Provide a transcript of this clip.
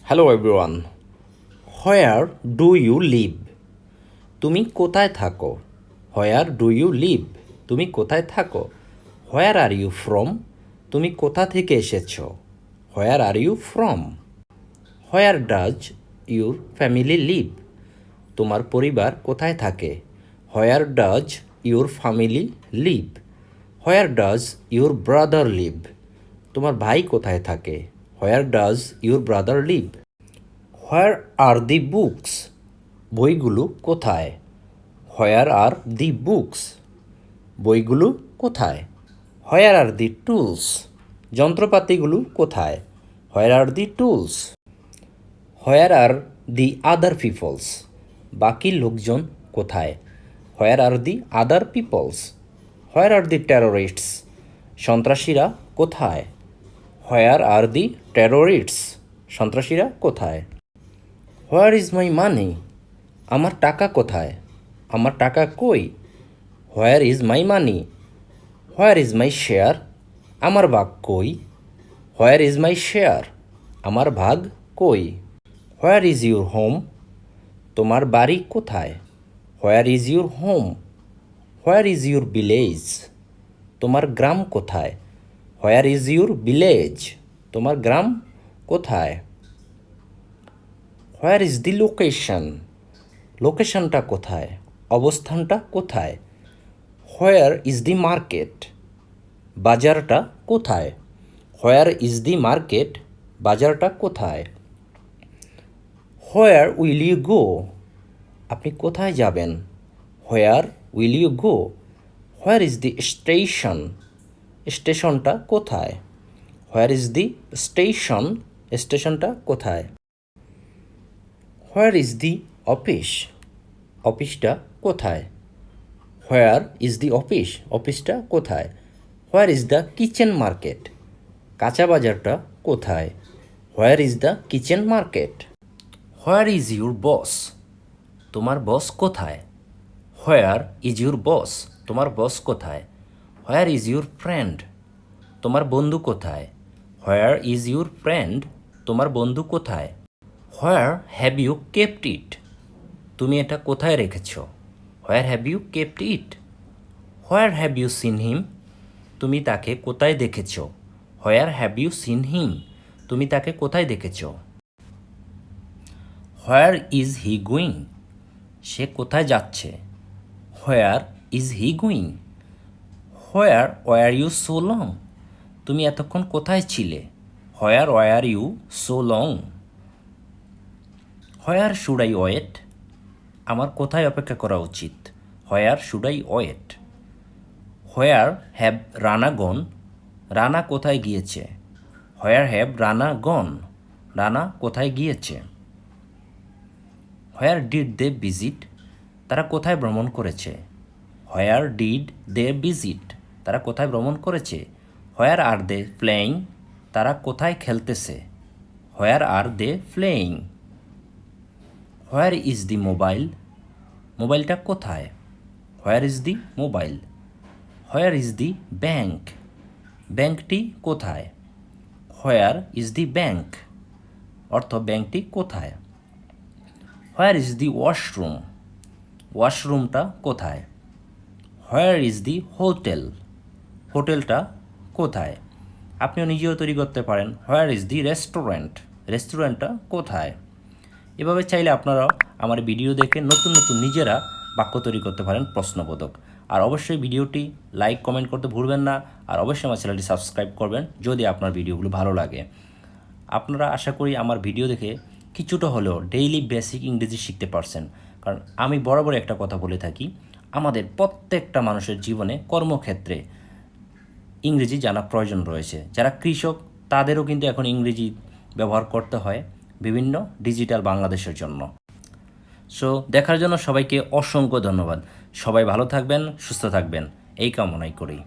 Hello everyone, where do you live? তুমি কোথায় থাকো? Where do you live? তুমি কোথায় থাকো? Where are you from? তুমি কোথা থেকে এসেছো? Where are you from? Where does your family live? তোমার পরিবার কোথায় থাকে? Where does your family live? Where does your brother live? তোমার ভাই কোথায় থাকে? Where does your brother live? Where are the books? বইগুলো কোথায়? Where are the books? বইগুলো কোথায়? Where are the tools? যন্ত্রপাতিগুলো কোথায়? Where are the tools? Where are the other people's? বাকি লোকজন কোথায়? Where are the other people's? Where are দি টেরোরিস্টস? সন্ত্রাসীরা কোথায়? হোয়ার আর দি টেরোরিস্টস? সন্ত্রাসীরা কোথায়? হোয়ার ইজ মাই মানি? আমার টাকা কোথায়? আমার টাকা কই? Where is my money? Where is my share? আমার ভাগ কই? Where is my share? আমার ভাগ কই? হোয়ার ইজ ইউর হোম? তোমার বাড়ি কোথায়? Where is your home? Where is your village? তোমার গ্রাম কোথায়? Where is your village? তোমার গ্রাম কোথায়? Where is the location? লোকেশনটা কোথায়? অবস্থানটা কোথায়? Where is the market? বাজারটা কোথায়? Where is the market? বাজারটা কোথায়? Where will you go? আপনি কোথায় যাবেন? Where will you go? Where is the station? স্টেশনটা কোথায়? Where is the station? স্টেশনটা কোথায়? Where is the office? অফিসটা কোথায়? Where is the office? অফিসটা কোথায়? Where is the kitchen market? কাঁচা বাজারটা কোথায়? Where is the kitchen market? Where is your boss? তোমার বস কোথায়? Where is your boss? তোমার বস কোথায়? Where is your friend? তোমার বন্ধু কোথায়? Where is your friend? তোমার বন্ধু কোথায়? Where have you kept it? তুমি এটা কোথায় রেখেছ? Where have you kept it? Where have you seen him? তুমি তাকে কোথায় দেখেছ? Where have you seen him? তুমি তাকে কোথায় দেখেছ? হোয়ার ইজ হি গোয়িং? সে কোথায় যাচ্ছে? Where is he going? Where were you so long? তুমি এতক্ষণ কোথায় ছিলে? Where were you so long? Where should I wait? আমার কোথায় অপেক্ষা করা উচিত? Where should I wait? Where have Rana gone? Rana কোথায় গিয়েছে? Where have Rana gone? Rana কোথায় গিয়েছে? Where did they visit? তারা কোথায় ভ্রমণ করেছে? Where did they visit? তারা কোথায় ভ্রমণ করেছে? Where are they playing? তারা কোথায় খেলতেছে? Where are they playing? Where is the mobile? মোবাইলটা কোথায়? Where is the mobile? Where is the bank? ব্যাংকটি কোথায়? Where is the bank? অর্থ ব্যাংকটি কোথায়? Where is the washroom? ওয়াশরুমটা কোথায়? Where is the hotel? হোটেলটা কোথায়? আপনিও নিজেও তৈরি করতে পারেন। Where is the restaurant? রেস্টুরেন্টটা কোথায়? এভাবে চাইলে আপনারাও আমার ভিডিও দেখে নতুন নতুন নিজেরা বাক্য তৈরি করতে পারেন প্রশ্নবোধক। আর অবশ্যই ভিডিওটি লাইক কমেন্ট করতে ভুলবেন না। আর অবশ্যই আমার চ্যানেলটি সাবস্ক্রাইব করবেন যদি আপনার ভিডিওগুলো ভালো লাগে। আপনারা আশা করি আমার ভিডিও দেখে কিছুটা হলেও ডেইলি বেসিক ইংরেজি শিখতে পারছেন। কারণ আমি বরাবর একটা কথা বলে থাকি, আমাদের প্রত্যেকটা মানুষের জীবনে কর্মক্ষেত্রে ইংরেজি জানা প্রয়োজন রয়েছে। যারা কৃষক তাদেরও কিন্তু এখন ইংরেজি ব্যবহার করতে হয় বিভিন্ন ডিজিটাল বাংলাদেশের জন্য। সো দেখার জন্য সবাইকে অসংখ্য ধন্যবাদ। সবাই ভালো থাকবেন, সুস্থ থাকবেন এই কামনাই করি।